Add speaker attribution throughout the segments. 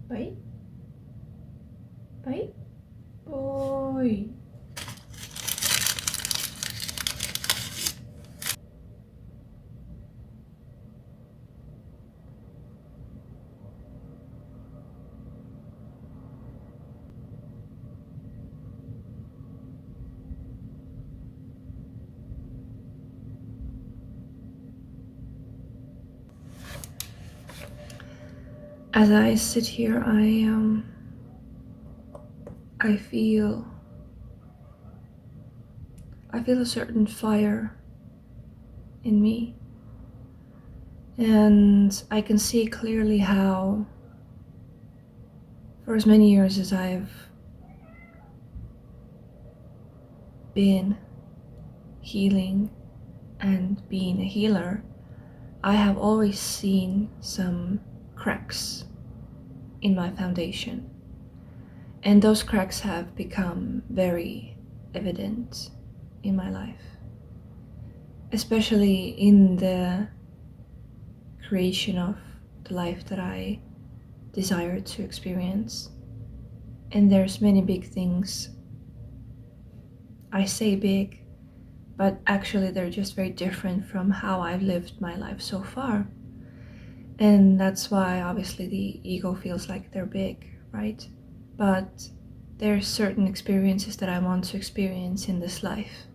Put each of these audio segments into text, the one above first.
Speaker 1: Baik, baik, boy. As I sit here, I feel a certain fire in me, and I can see clearly how, for as many years as I've been healing and being a healer, I have always seen some cracks in my foundation, and those cracks have become very evident in my life, especially in the creation of the life that I desire to experience. And there's many big things. I say big, but actually they're just very different from how I've lived my life so far. And that's why obviously the ego feels like they're big, right? But there's certain experiences that I want to experience in this life.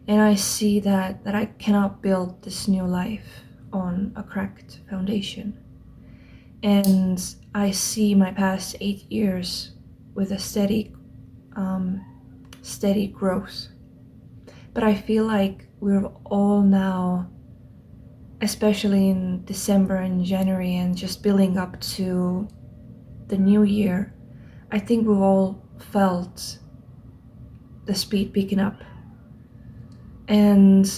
Speaker 1: And I see that I cannot build this new life on a cracked foundation. And I see my past 8 years with a steady growth. But I feel like we're all now, especially in December and January and just building up to the new year, I think we've all felt the speed picking up. And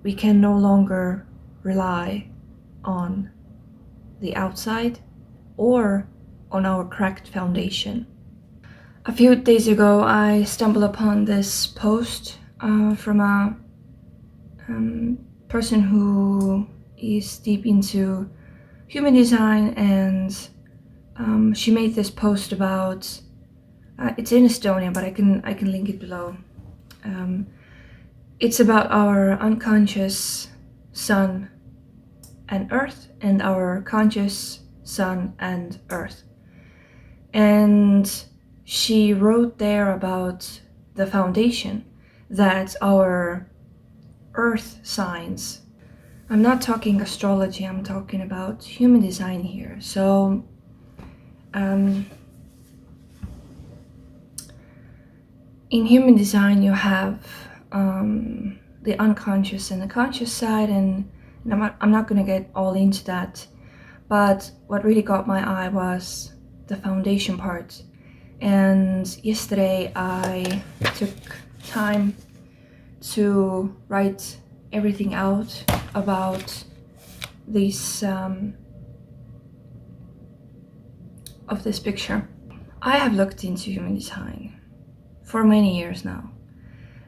Speaker 1: we can no longer rely on the outside or on our cracked foundation. A few days ago, I stumbled upon this post from a person who is deep into human design, and she made this post about it's in Estonian, but I can link it below. It's about our unconscious sun and earth and our conscious sun and earth. And she wrote there about the foundation, that our earth signs, I'm not talking astrology, I'm talking about human design here. So in human design you have the unconscious and the conscious side, and I'm not going to get all into that, but what really got my eye was the foundation part. And yesterday I took time to write everything out about this of this picture. I have looked into human design for many years now,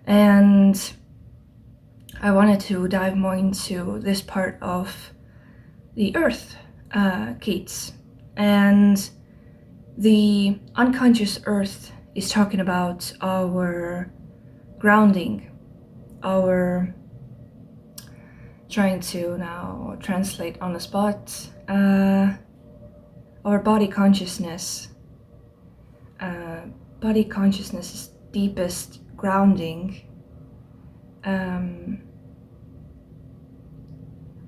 Speaker 1: and I wanted to dive more into this part of the earth, Keats. And the unconscious earth is talking about our grounding, our, trying to now translate on the spot, our body consciousness. Body consciousness is deepest grounding,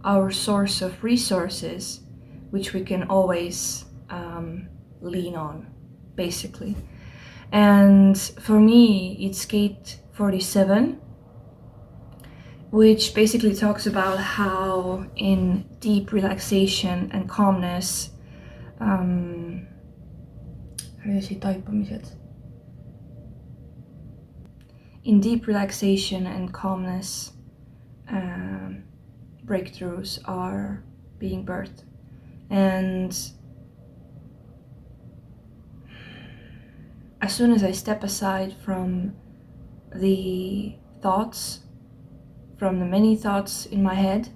Speaker 1: our source of resources, which we can always lean on, basically. And for me, it's gate 47, which basically talks about how in deep relaxation and calmness, in deep relaxation and calmness, breakthroughs are being birthed. And as soon as I step aside from the thoughts from the many thoughts in my head,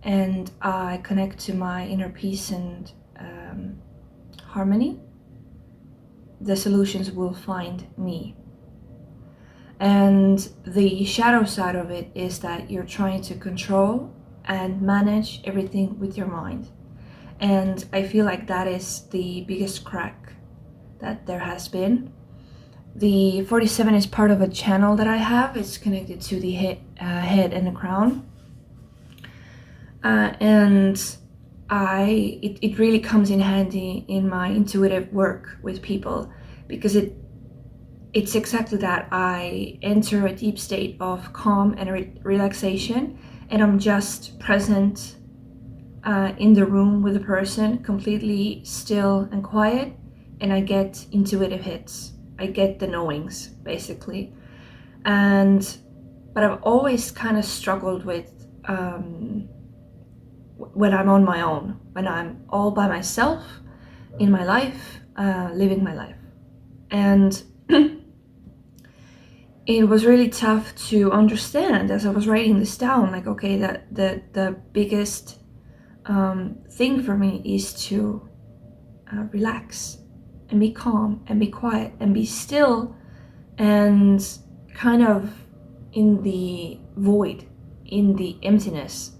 Speaker 1: and I connect to my inner peace and harmony, the solutions will find me. And the shadow side of it is that you're trying to control and manage everything with your mind. And I feel like that is the biggest crack that there has been. The 47 is part of a channel that I have. It's connected to the head and the crown. And it really comes in handy in my intuitive work with people, because it's exactly that. I enter a deep state of calm and relaxation, and I'm just present in the room with the person, completely still and quiet, and I get intuitive hits. I get the knowings, basically. But I've always kind of struggled with when I'm on my own, when I'm all by myself in my life, living my life. And it was really tough to understand as I was writing this down, like, okay, that the biggest thing for me is to relax and be calm and be quiet and be still and kind of in the void, in the emptiness.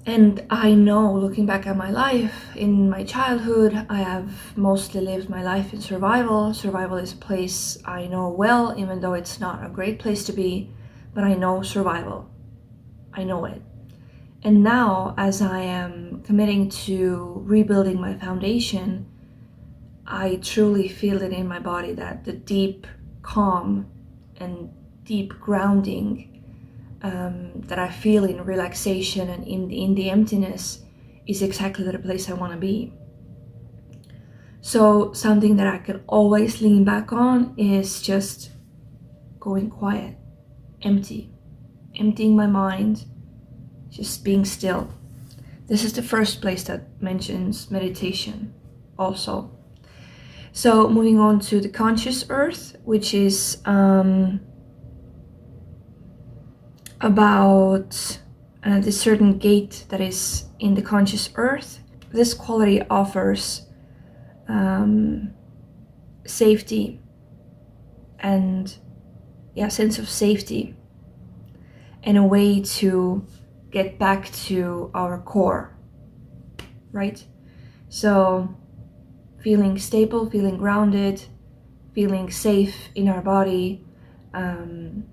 Speaker 1: And I know, looking back at my life, in my childhood, I have mostly lived my life in survival. Survival is a place I know well, even though it's not a great place to be, but I know survival. I know it. And now, as I am committing to rebuilding my foundation, I truly feel it in my body, that the deep calm and deep grounding that I feel in relaxation and in the emptiness is exactly the place I want to be. So something that I can always lean back on is just going quiet, emptying my mind, just being still. This is the first place that mentions meditation also. So moving on to the conscious earth, which is about the certain gate that is in the conscious earth. This quality offers safety and sense of safety, and a way to get back to our core, right? So feeling stable, feeling grounded, feeling safe in our body, and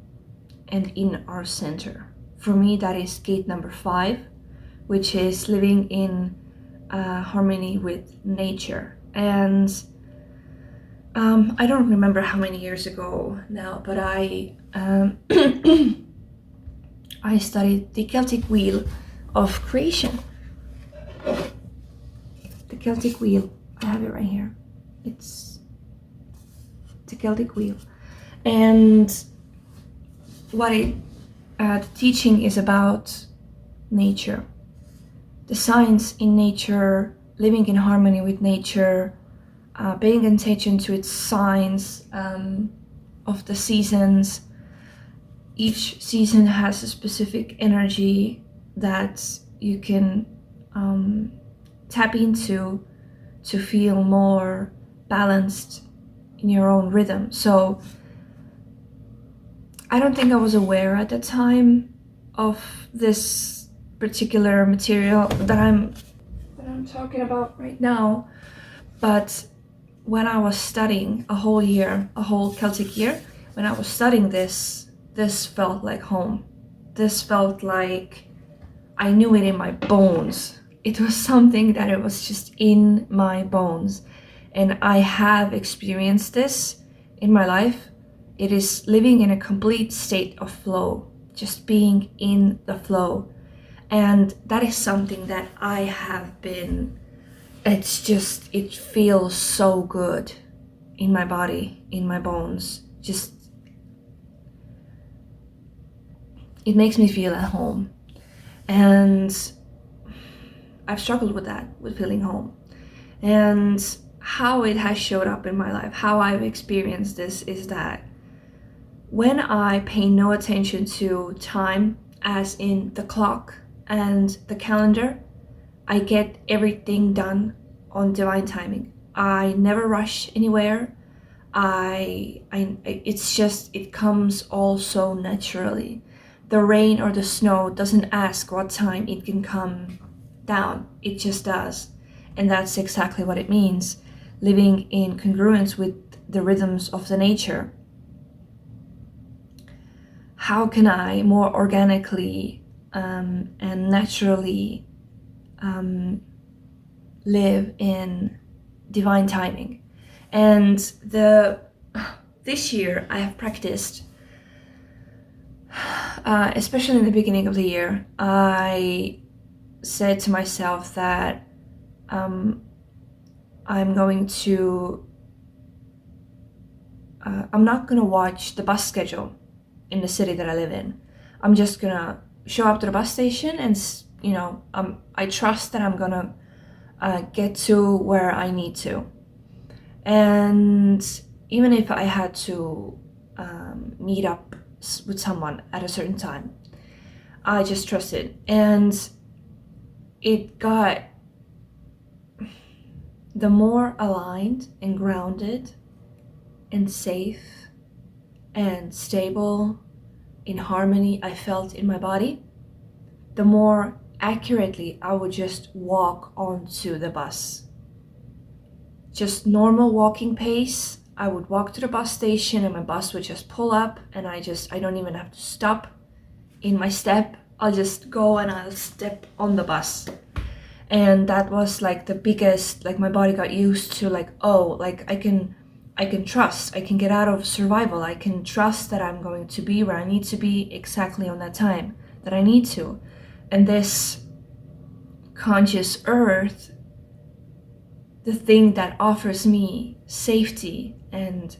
Speaker 1: in our center. For me, that is gate number 5, which is living in harmony with nature. And I don't remember how many years ago now, but I I studied the Celtic wheel of creation. The Celtic wheel, I have it right here. It's the Celtic wheel. And what the teaching is about nature, the science in nature, living in harmony with nature, paying attention to its signs of the seasons. Each season has a specific energy that you can tap into to feel more balanced in your own rhythm. So I don't think I was aware at the time of this particular material that I'm talking about right now, but when I was studying a whole Celtic year, when I was studying this felt like home. This felt like I knew it in my bones. It was something that it was just in my bones. And I have experienced this in my life. It is living in a complete state of flow, just being in the flow. And that is something that I have been, it feels so good in my body, in my bones. Just, it makes me feel at home. And I've struggled with that, with feeling home. And how it has showed up in my life, how I've experienced this, is that When I pay no attention to time, as in the clock and the calendar, I get everything done on divine timing. I never rush anywhere. It's just, it comes all so naturally. The rain or the snow doesn't ask what time it can come down. It just does. And that's exactly what it means, living in congruence with the rhythms of the nature. How can I more organically and naturally live in divine timing? And this year I have practiced, especially in the beginning of the year, I said to myself that I'm not going to watch the bus schedule in the city that I live in. I'm just going to show up to the bus station and, I trust that I'm going to get to where I need to. And even if I had to meet up with someone at a certain time, I just trusted. And it got, the more aligned and grounded and safe and stable, in harmony I felt in my body, the more accurately I would just walk onto the bus. Just normal walking pace. I would walk to the bus station and my bus would just pull up, and I don't even have to stop in my step. I'll just go and I'll step on the bus. And that was like the biggest, like my body got used to, like, oh, like I can trust, I can get out of survival, I can trust that I'm going to be where I need to be exactly on that time that I need to. And this conscious earth, the thing that offers me safety and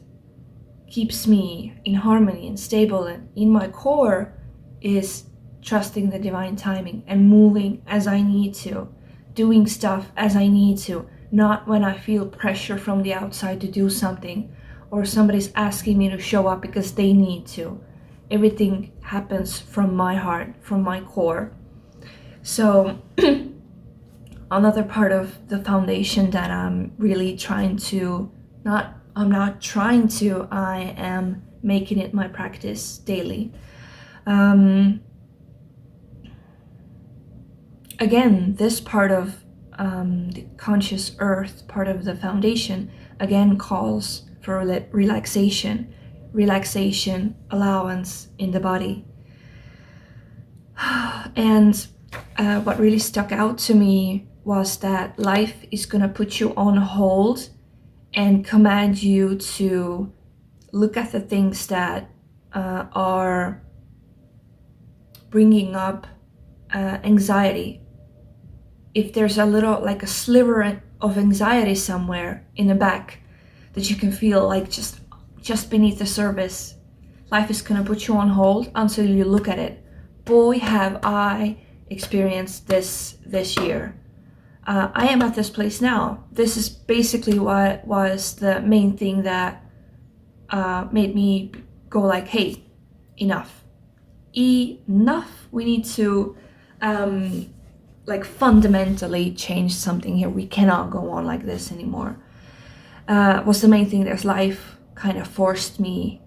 Speaker 1: keeps me in harmony and stable and in my core, is trusting the divine timing and moving as I need to, doing stuff as I need to, not when I feel pressure from the outside to do something or somebody's asking me to show up because they need to. Everything happens from my heart, from my core. So another part of the foundation that I'm really I am making it my practice daily. Again, this part of the conscious earth, part of the foundation, again calls for relaxation, allowance in the body. And what really stuck out to me was that life is going to put you on hold and command you to look at the things that are bringing up anxiety. If there's a little, like a sliver of anxiety somewhere in the back that you can feel, like just beneath the surface, life is going to put you on hold until you look at it. Boy, have I experienced this year. I am at this place now. This is basically what was the main thing that made me go like, hey, enough. We need to like fundamentally change something here. We cannot go on like this anymore. Was the main thing. There's life kind of forced me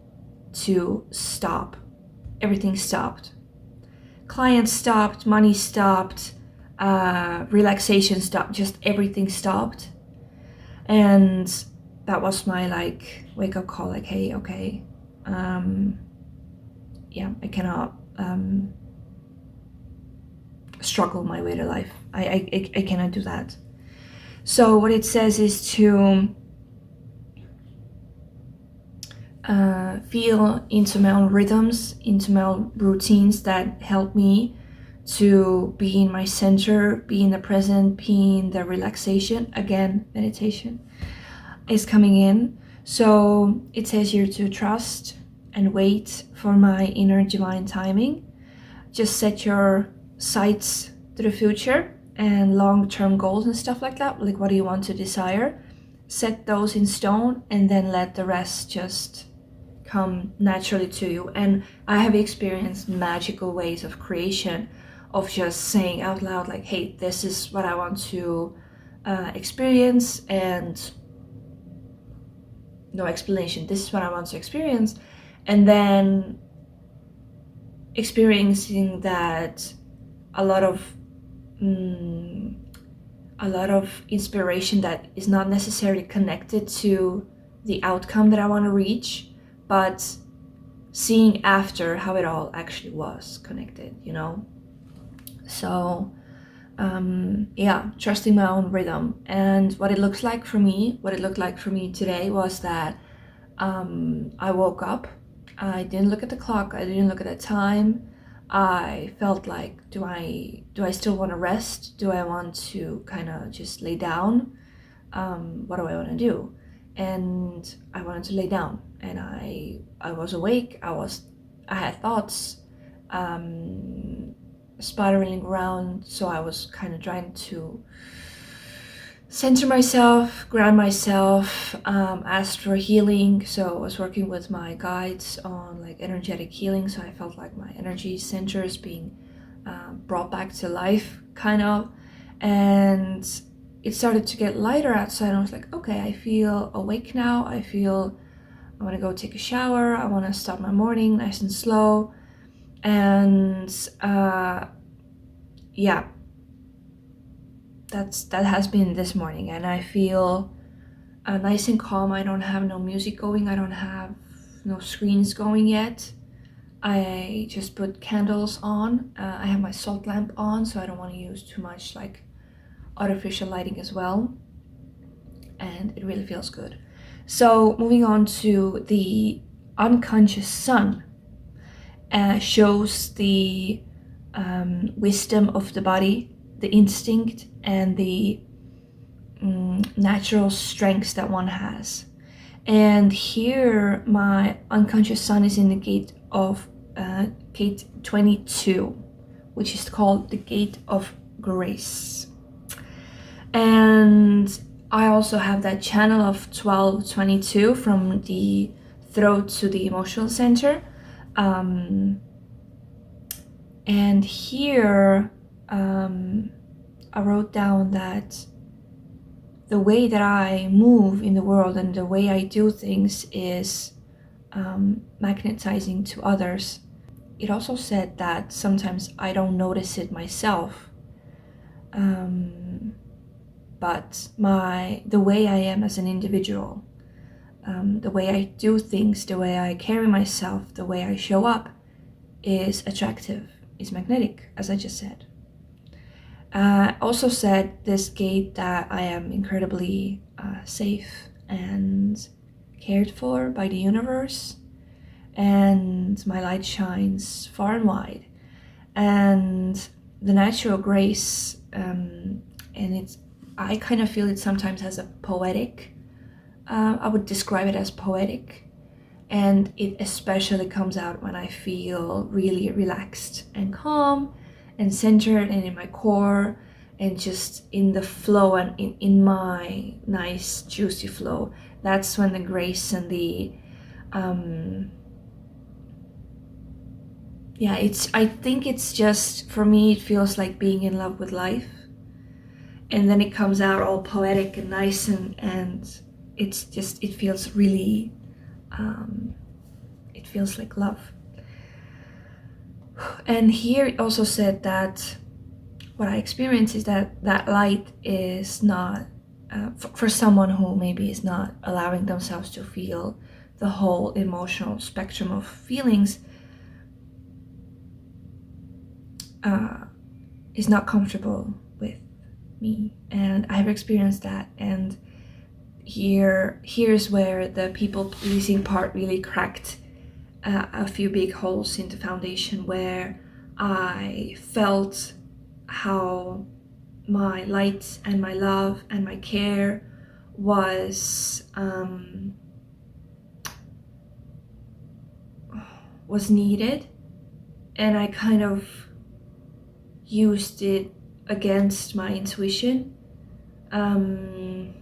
Speaker 1: to stop. Everything stopped. Clients stopped, money stopped, relaxation stopped, just everything stopped. And that was my like wake up call, like, hey, okay, I cannot struggle my way to life. I cannot do that. So what it says is to feel into my own rhythms, into my own routines that help me to be in my center, be in the present, be in the relaxation. Again, meditation is coming in. So it says here to trust and wait for my inner divine timing. Just set your sights to the future and long-term goals and stuff like that. Like, what do you want to desire? Set those in stone and then let the rest just come naturally to you. And I have experienced magical ways of creation, of just saying out loud, like, hey, this is what I want to experience, and no explanation, this is what I want to experience. And then experiencing that a lot of inspiration that is not necessarily connected to the outcome that I want to reach, but seeing after how it all actually was connected, you know? So yeah, trusting my own rhythm. And what it looked like for me today was that I woke up, I didn't look at the clock, I didn't look at the time. I felt like, do I still want to rest? Do I want to kind of just lay down? What do I want to do? And I wanted to lay down, and I was awake. I had thoughts spiraling around, so I was kind of trying to center myself, ground myself, asked for healing. So I was working with my guides on like energetic healing, so I felt like my energy centers being brought back to life, kind of. And it started to get lighter outside, and I was like, okay, I feel awake now. I want to go take a shower. I want to start my morning nice and slow. And yeah, that has been this morning, and I feel nice and calm. I don't have no music going. I don't have no screens going yet. I just put candles on. I have my salt lamp on, so I don't want to use too much like artificial lighting as well. And it really feels good. So moving on to the unconscious sun, shows the wisdom of the body, the instinct, and the natural strengths that one has. And here my unconscious sun is in the gate of gate 22, which is called the gate of grace. And I also have that channel of 1222 from the throat to the emotional center. And here I wrote down that the way that I move in the world and the way I do things is magnetizing to others. It also said that sometimes I don't notice it myself, but the way I am as an individual, the way I do things, the way I carry myself, the way I show up is attractive, is magnetic, as I just said. Also said this gate that I am incredibly safe and cared for by the universe, and my light shines far and wide, and the natural grace, and I kind of feel it sometimes as a poetic, I would describe it as poetic, and it especially comes out when I feel really relaxed and calm and centered and in my core and just in the flow and in my nice juicy flow. That's when the grace and the I think it's just, for me, it feels like being in love with life, and then it comes out all poetic and nice, and it's just, it feels really it feels like love. And here it also said that what I experience is that light is not, for someone who maybe is not allowing themselves to feel the whole emotional spectrum of feelings, is not comfortable with me. And I've experienced that, and here's where the people pleasing part really cracked a few big holes in the foundation, where I felt how my light and my love and my care was needed, and I kind of used it against my intuition, and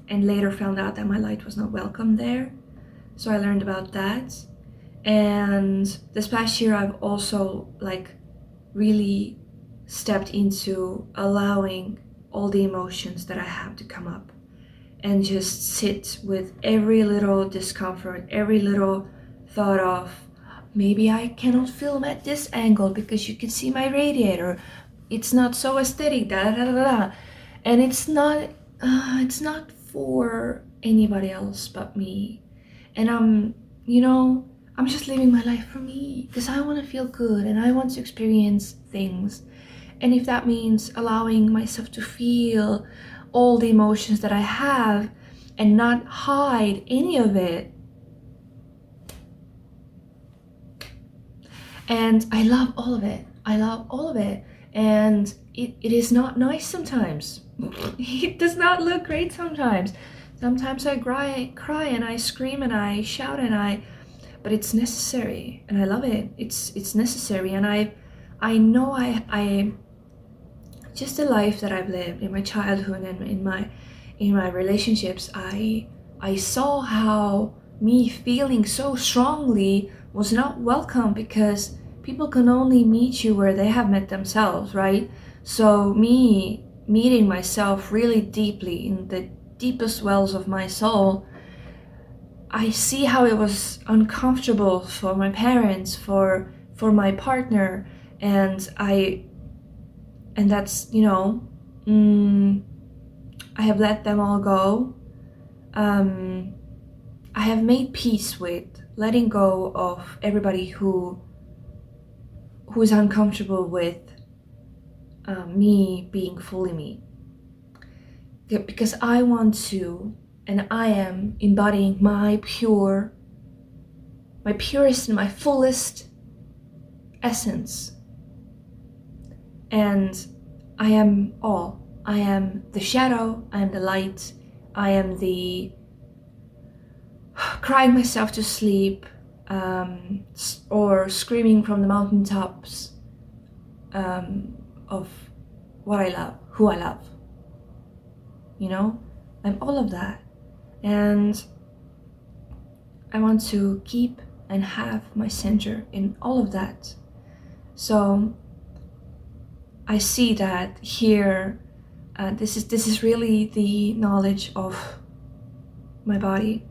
Speaker 1: later found out that my light was not welcome there. So I learned about that. And this past year I've also like really stepped into allowing all the emotions that I have to come up and just sit with every little discomfort, every little thought of maybe I cannot film at this angle because you can see my radiator. It's not so aesthetic, da da da da. And it's not for anybody else but me. And I'm just living my life for me because I want to feel good and I want to experience things. And if that means allowing myself to feel all the emotions that I have and not hide any of it. And I love all of it. I love all of it. And it is not nice sometimes. It does not look great sometimes. Sometimes I cry and I scream and I shout but it's necessary and I love it. It's necessary, and I know I just the life that I've lived in my childhood and in my relationships, I saw how me feeling so strongly was not welcome because people can only meet you where they have met themselves, right? So me meeting myself really deeply in the deepest wells of my soul, I see how it was uncomfortable for my parents, for my partner, and that's, I have let them all go. I have made peace with letting go of everybody who's uncomfortable with me being fully me. Because I want to, and I am embodying my purest and my fullest essence. And I am all. I am the shadow, I am the light, I am the crying myself to sleep, or screaming from the mountaintops of what I love, who I love. I'm all of that. And I want to keep and have my center in all of that. So I see that here, this is really the knowledge of my body,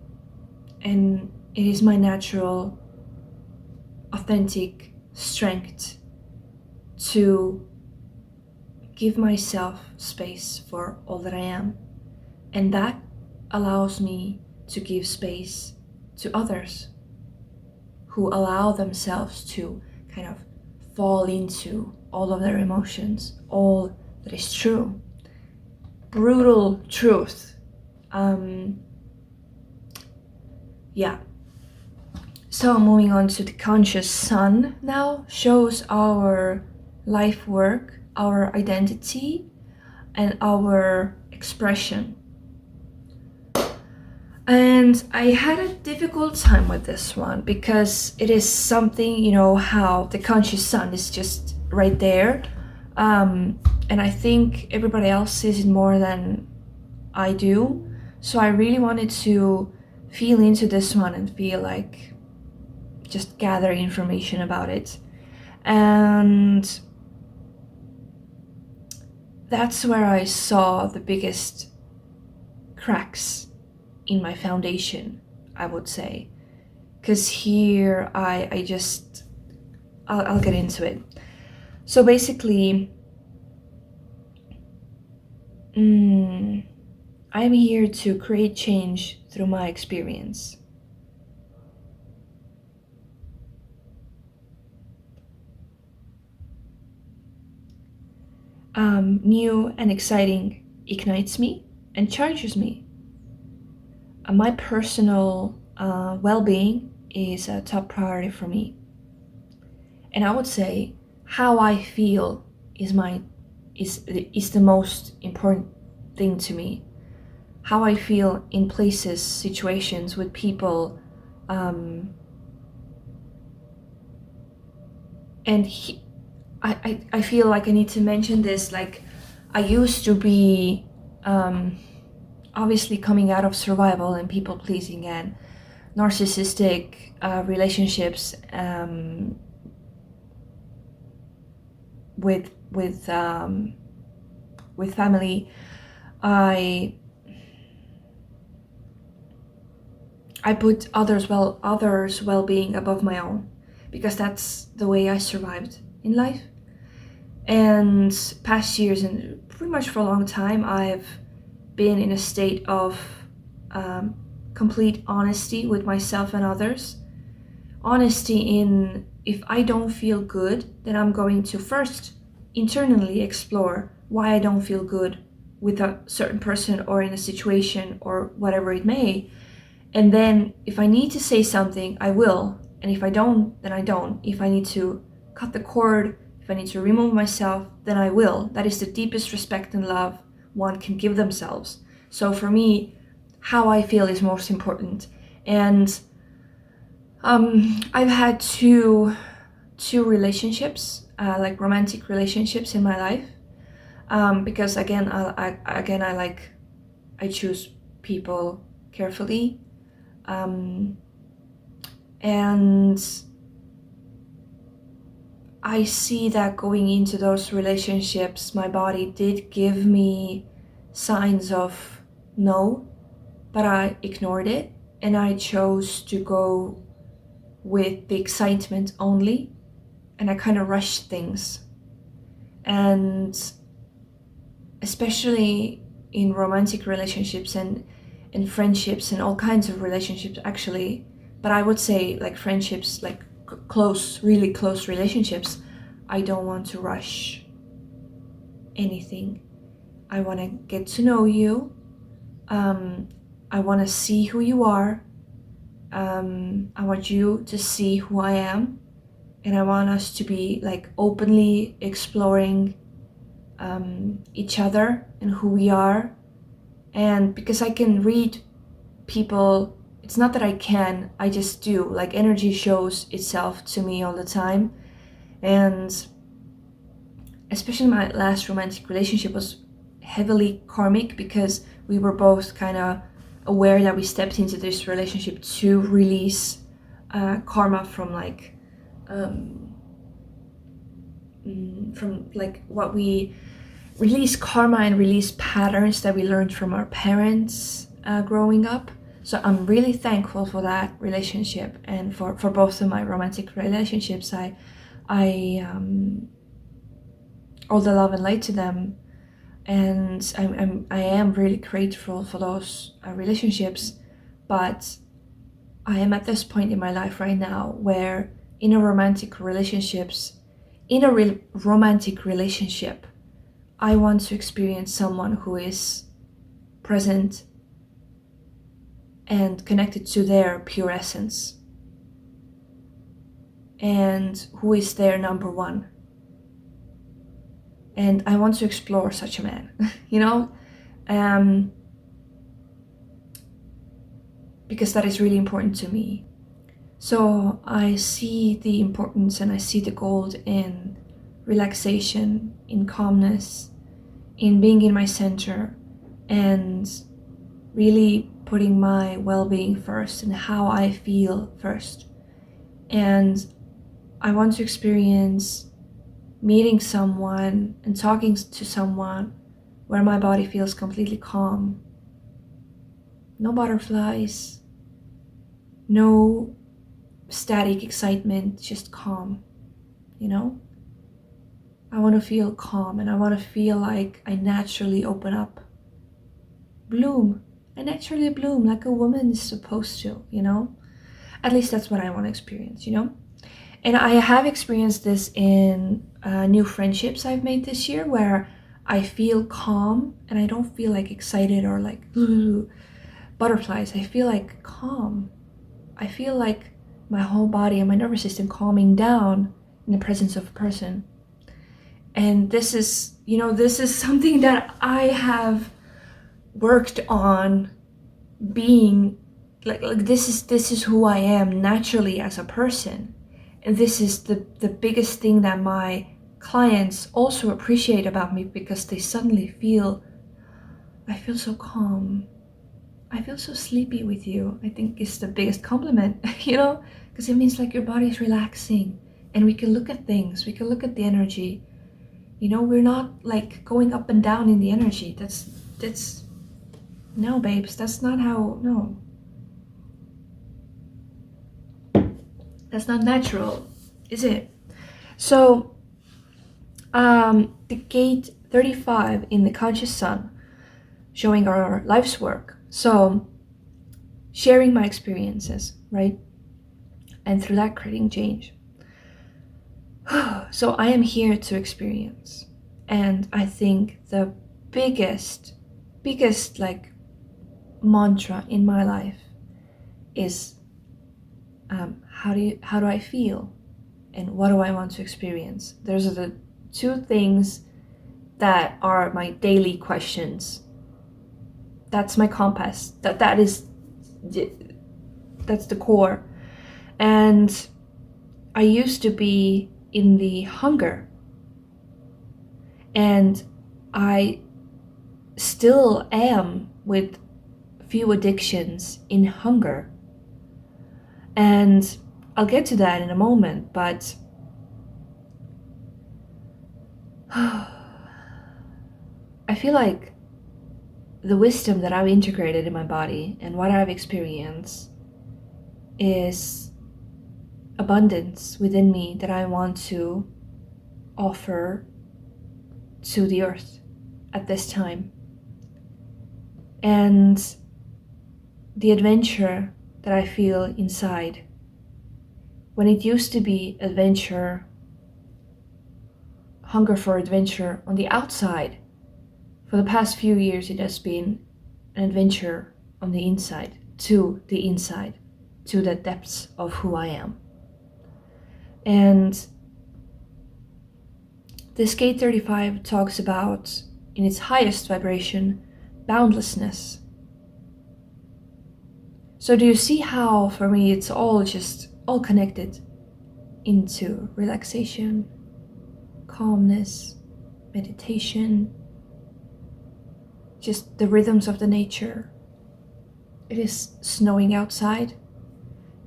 Speaker 1: and it is my natural, authentic strength to give myself space for all that I am, and that allows me to give space to others who allow themselves to kind of fall into all of their emotions, all that is true, brutal truth. So moving on to the conscious sun now, shows our life work, our identity, and our expression. And I had a difficult time with this one because it is something, how the conscious sun is just right there. And I think everybody else sees it more than I do. So I really wanted to feel into this one and feel like just gather information about it. And that's where I saw the biggest cracks in my foundation, I would say. Because here I'll get into it. So basically, I'm here to create change through my experience. New and exciting ignites me and charges me. My personal well-being is a top priority for me. And I would say how I feel is the most important thing to me. How I feel in places, situations, with people, and I feel like I need to mention this. Like, I used to be obviously coming out of survival and people pleasing and narcissistic relationships with family, I put others' well-being above my own, because that's the way I survived in life. And past years, and pretty much for a long time, I've been in a state of complete honesty with myself and others. Honesty in, if I don't feel good, then I'm going to first internally explore why I don't feel good with a certain person or in a situation or whatever it may. And then if I need to say something, I will. And if I don't, then I don't. If I need to cut the cord, if I need to remove myself, then I will. That is the deepest respect and love one can give themselves. So for me, how I feel is most important. And I've had two relationships, like romantic relationships in my life, because again, I choose people carefully, and I see that going into those relationships, my body did give me signs of no, but I ignored it, and I chose to go with the excitement only, and I kind of rushed things. And especially in romantic relationships and friendships and all kinds of relationships, actually, but I would say like friendships, like close, really close relationships, I don't want to rush anything. I want to get to know you. I want to see who you are. I want you to see who I am, and I want us to be like openly exploring each other and who we are. And because I can read people, it's not that I can, I just do. Like energy shows itself to me all the time. And especially my last romantic relationship was heavily karmic, because we were both kind of aware that we stepped into this relationship to release karma from what we release karma and release patterns that we learned from our parents growing up. So I'm really thankful for that relationship, and for both of my romantic relationships. I all the love and light to them, and I am really grateful for those relationships. But I am at this point in my life right now where in a romantic relationship, I want to experience someone who is present and connected to their pure essence, and who is their number one. And I want to explore such a man, because that is really important to me. So I see the importance and I see the gold in relaxation, in calmness, in being in my center, and really putting my well-being first and how I feel first. And I want to experience meeting someone and talking to someone where my body feels completely calm. No butterflies, no static excitement, just calm, I want to feel calm, and I want to feel like I naturally open up, bloom. I naturally bloom like a woman is supposed to, At least that's what I want to experience, And I have experienced this in new friendships I've made this year, where I feel calm and I don't feel like excited or like butterflies. I feel like calm. I feel like my whole body and my nervous system calming down in the presence of a person. And this is something that I have worked on being like this is who I am naturally as a person. And this is the biggest thing that my clients also appreciate about me, because they suddenly feel, I feel so calm. I feel so sleepy with you. I think it's the biggest compliment, you know, because it means like your body is relaxing and we can look at things, we can look at the energy. You know, we're not like going up and down in the energy. That's no, babes, that's not how, no. That's not natural, is it? So, the gate 35 in the conscious sun, showing our life's work. So, sharing my experiences, right? And through that, creating change. So, I am here to experience. And I think the biggest like mantra in my life is how do I feel and what do I want to experience? Those are the two things that are my daily questions. That's my compass. That's the core. And I used to be in the hunger, and I still am with few addictions in hunger. And I'll get to that in a moment, but I feel like the wisdom that I've integrated in my body and what I've experienced is abundance within me that I want to offer to the earth at this time. And the adventure that I feel inside, when it used to be adventure, hunger for adventure on the outside, for the past few years it has been an adventure on the inside, to the depths of who I am. And this gate 35 talks about, in its highest vibration, boundlessness. So do you see how, for me, it's all connected into relaxation, calmness, meditation, just the rhythms of the nature. It is snowing outside,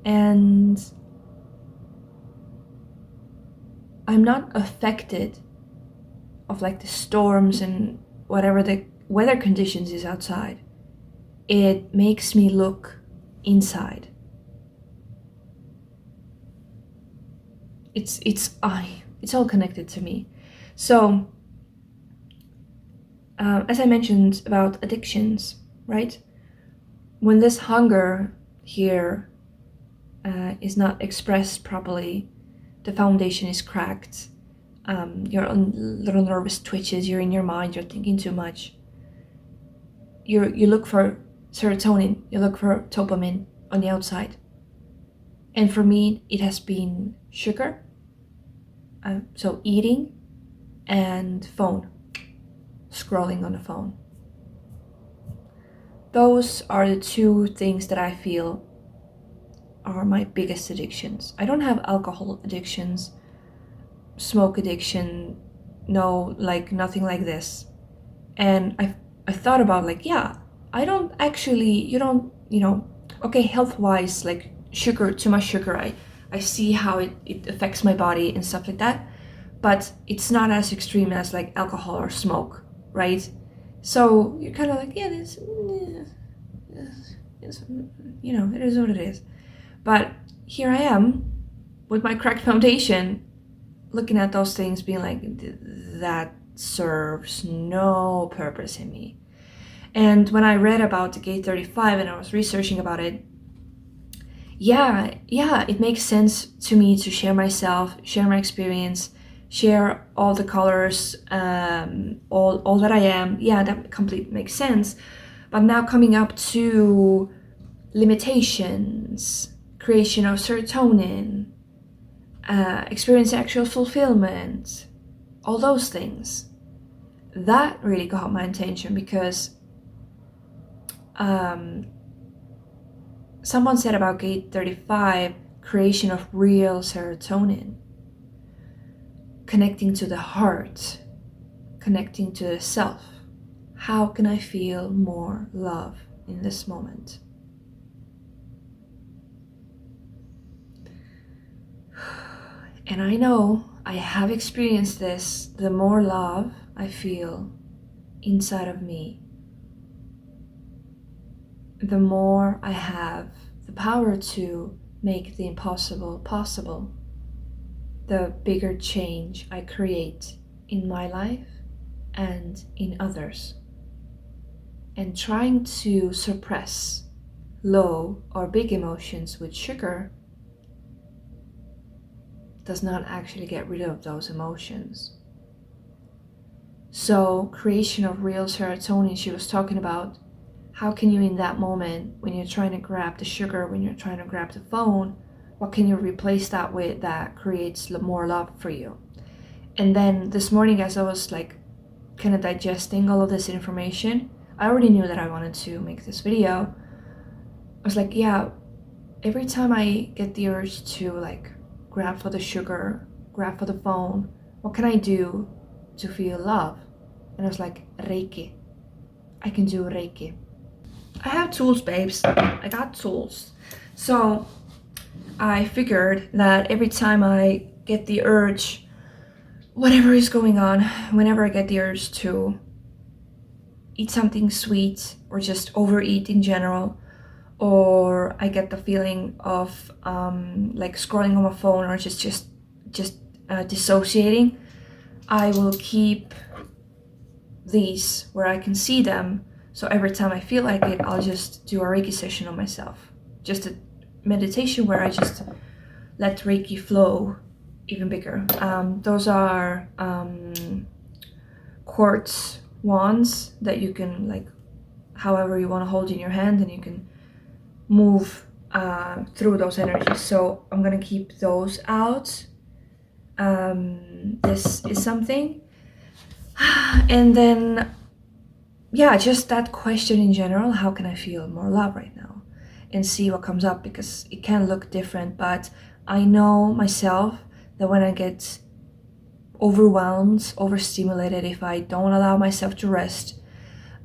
Speaker 1: and I'm not affected of like the storms and whatever the weather conditions is outside. It makes me look inside. It's all connected to me. So as I mentioned about addictions, right? When this hunger here is not expressed properly, the foundation is cracked. Your little nervous twitches. You're in your mind. You're thinking too much. You look for serotonin. You look for dopamine on the outside. And for me, it has been sugar. So eating and phone, scrolling on the phone. Those are the two things that I feel are my biggest addictions. I don't have alcohol addictions, smoke addiction, no, like nothing like this. And I thought about like, yeah, I don't actually, you don't, okay, health-wise, like sugar, too much sugar, I see how it affects my body and stuff like that, but it's not as extreme as like alcohol or smoke, right? So you're kind of like, yeah, it is what it is. But here I am with my cracked foundation, looking at those things, being like, that serves no purpose in me. And when I read about the gate 35 and I was researching about it, yeah, it makes sense to me to share myself, share my experience, share all the colors, all that I am. Yeah, that completely makes sense. But now coming up to limitations, creation of serotonin, experience actual fulfillment, all those things, that really got my attention because someone said about gate 35, creation of real serotonin, connecting to the heart, connecting to the self. How can I feel more love in this moment. And I know I have experienced this. The more love I feel inside of me, the more I have the power to make the impossible possible, the bigger change I create in my life and in others. And trying to suppress low or big emotions with sugar does not actually get rid of those emotions. So, creation of real serotonin, she was talking about, how can you in that moment, when you're trying to grab the sugar, when you're trying to grab the phone, what can you replace that with that creates more love for you? And then this morning, as I was like kind of digesting all of this information, I already knew that I wanted to make this video. I was like, yeah, every time I get the urge to like grab for the sugar, grab for the phone, what can I do to feel love? And I was like, Reiki. I can do Reiki. I have tools, babes. I got tools. So I figured that every time I get the urge, whatever is going on, whenever I get the urge to eat something sweet or just overeat in general, or I get the feeling of like scrolling on my phone or just dissociating, I will keep these where I can see them. So every time I feel like it, I'll just do a Reiki session on myself. Just a meditation where I just let Reiki flow even bigger. Those are quartz wands that you can, like, however you want to hold in your hand, and you can move through those energies. So I'm gonna keep those out. This is something. And then, yeah, just that question in general, how can I feel more love right now? And see what comes up, because it can look different, but I know myself that when I get overwhelmed, overstimulated, if I don't allow myself to rest,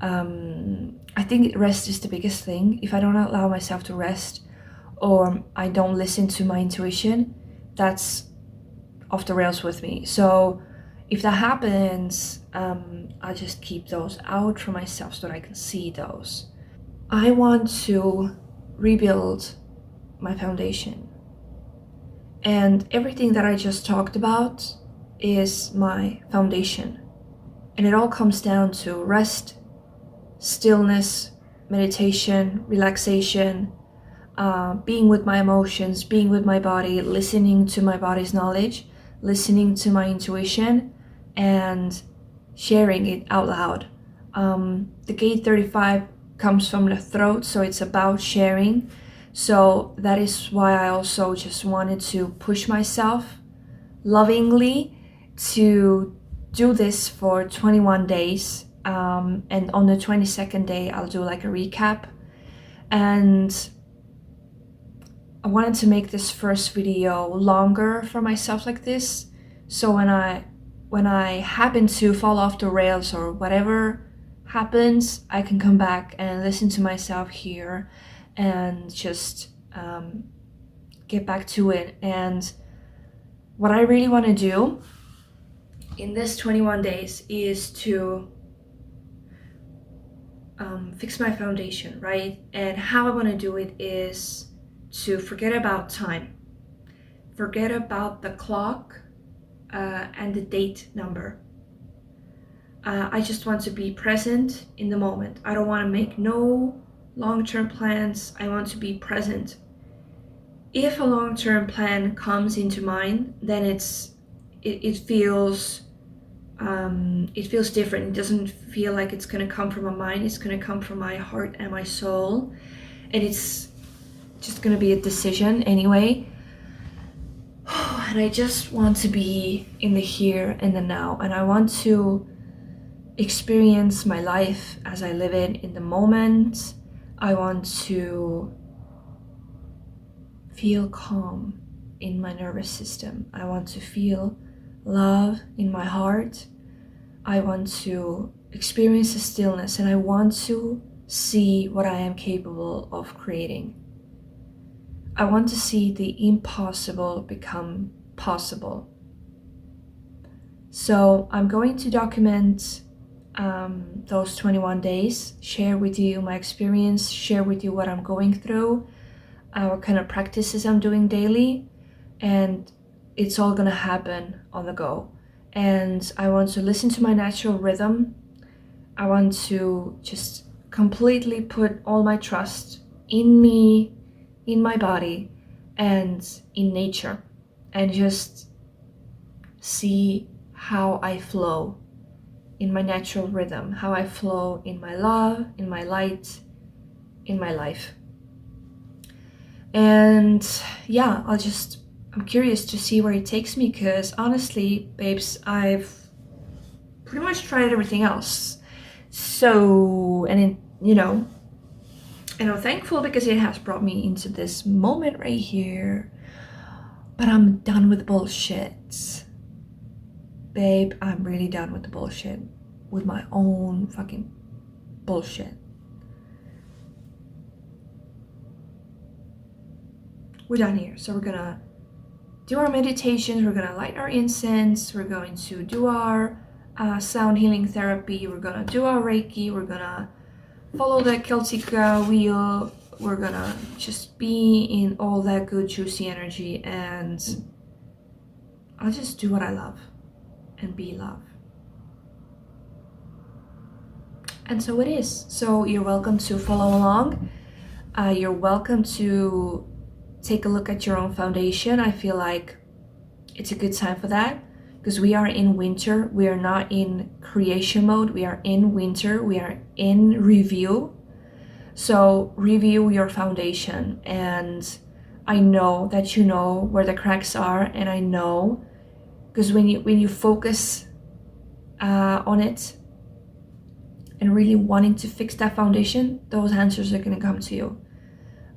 Speaker 1: I think rest is the biggest thing. If I don't allow myself to rest, or I don't listen to my intuition, that's off the rails with me. So if that happens, I just keep those out for myself so that I can see those. I want to rebuild my foundation. And everything that I just talked about is my foundation. And it all comes down to rest, stillness, meditation, relaxation, being with my emotions, being with my body, listening to my body's knowledge, listening to my intuition, and sharing it out loud. The gate 35 comes from the throat, so it's about sharing. So that is why I also just wanted to push myself lovingly to do this for 21 days. And on the 22nd day, I'll do like a recap. And I wanted to make this first video longer for myself like this. So when I happen to fall off the rails or whatever happens, I can come back and listen to myself here and just get back to it. And what I really want to do in this 21 days is to fix my foundation, right? And how I want to do it is to forget about time, forget about the clock and the date number. I just want to be present in the moment. I don't want to make no long-term plans. I want to be present. If a long-term plan comes into mind, then it feels different. It doesn't feel like it's going to come from my mind. It's going to come from my heart and my soul, and it's just going to be a decision anyway. And I just want to be in the here and the now, and I want to experience my life as I live it in the moment. I want to feel calm in my nervous system. I want to feel love in my heart. I want to experience the stillness, and I want to see what I am capable of creating. I want to see the impossible become possible. So I'm going to document those 21 days, share with you my experience, share with you what I'm going through, what kind of practices I'm doing daily, and it's all gonna happen on the go. And I want to listen to my natural rhythm. I want to just completely put all my trust in me, in my body, and in nature, and just see how I flow in my natural rhythm, how I flow in my love, in my light, in my life. And yeah, I'm curious to see where it takes me, because honestly, babes, I've pretty much tried everything else. So, and I'm thankful because it has brought me into this moment right here. But I'm done with bullshit. Babe, I'm really done with the bullshit. With my own fucking bullshit. We're done here. So we're gonna do our meditations, we're gonna light our incense, we're going to do our sound healing therapy, we're gonna do our Reiki, we're gonna follow the Celtic wheel, we're gonna just be in all that good juicy energy, and I'll just do what I love and be love. And so it is. So you're welcome to follow along. You're welcome to take a look at your own foundation. I feel like it's a good time for that, because we are in winter. We are not in creation mode. We are in winter. We are in review. So review your foundation. And I know that you know where the cracks are, and I know because when you focus on it and really wanting to fix that foundation, those answers are going to come to you.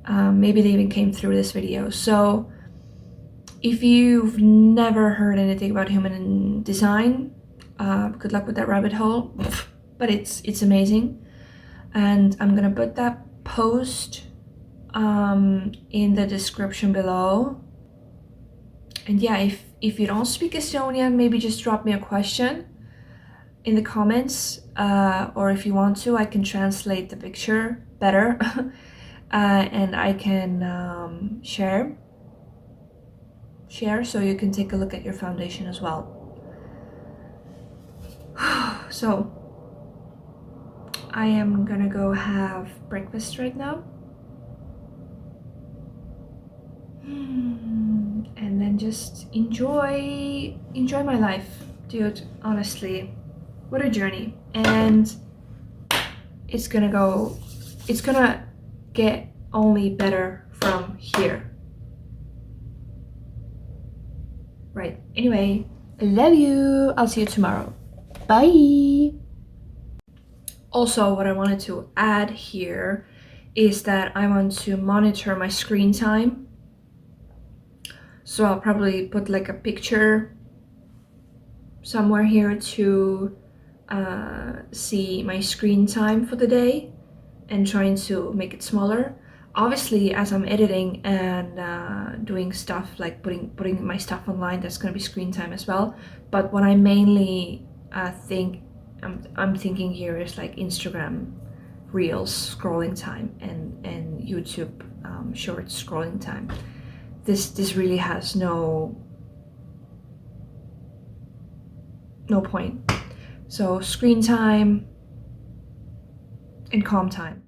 Speaker 1: Maybe they even came through this video. So if you've never heard anything about human design, good luck with that rabbit hole, but it's amazing. And I'm gonna put that post in the description below. And yeah, if you don't speak Estonian, maybe just drop me a question in the comments, or if you want to, I can translate the picture better. And I can share so you can take a look at your foundation as well. So I am gonna go have breakfast right now, and then just enjoy my life, dude. Honestly, what a journey. And it's gonna get only better from here. Right. Anyway, I love you. I'll see you tomorrow. Bye. Also, what I wanted to add here is that I want to monitor my screen time. So I'll probably put like a picture somewhere here to see my screen time for the day, and trying to make it smaller. Obviously, as I'm editing and doing stuff like putting my stuff online, that's going to be screen time as well. But what I mainly I'm thinking here is like Instagram Reels scrolling time and YouTube Shorts scrolling time. This really has no point. So screen time and calm time.